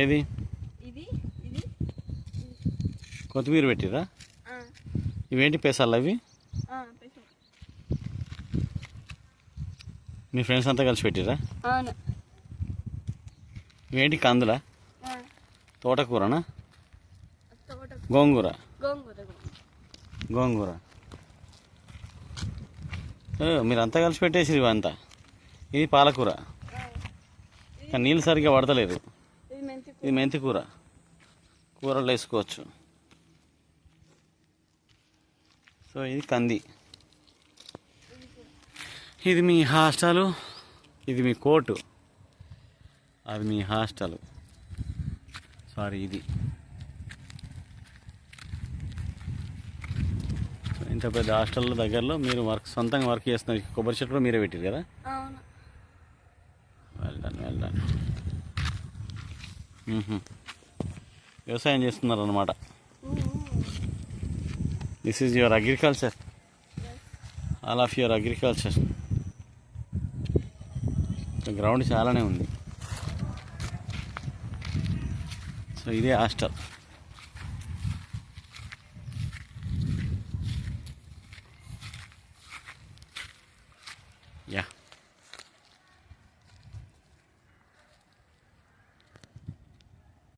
ఏది ఇది ఇది కొత్తిమీర పెట్టిరా? ఆ ఇవేంటి పెసాలు అవి? ఆ పెసలు. మీ ఫ్రెండ్స్ అంతా కలిసి పెట్టిరా? అవును. ఇవేంటి కందులా? తోటకూరనా? గోంగూర. గోంగూర మీరంతా కలిసి పెట్టేసిరు ఇవంతా. ఇది పాలకూర, కానీ నీళ్ళు సరిగ్గా పడతలేదు. ఇది మెంతి కూర, కూరలు వేసుకోవచ్చు. సో ఇది కంది. ఇది మీ హాస్టలు, ఇది మీ కోర్టు, అది మీ హాస్టలు. సారీ, ఇది ఇంత పెద్ద హాస్టల్ దగ్గరలో మీరు సొంతంగా వర్క్ చేస్తున్నారు. కొబ్బరి చెట్లు కూడా మీరే పెట్టారు కదా? అవును. వెళ్దాను. వ్యవసాయం చేస్తున్నారు అన్నమాట. This is your agriculture, all of your agriculture. Ground చాలానే ఉంది. సో ఇదే హాస్టల్.